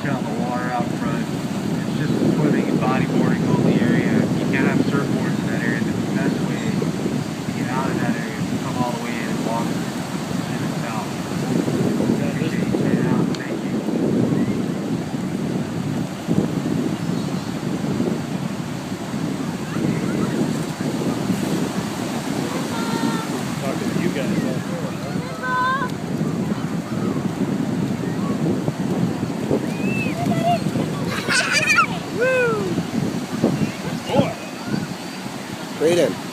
watch out the water out front. It's just swimming and bodyboarding only area. You can't have surfboards in that area. The best way to get out of that area is to come all the way in and walk in and south. Appreciate you staying out. Thank you. Talking to you guys all day. Braden.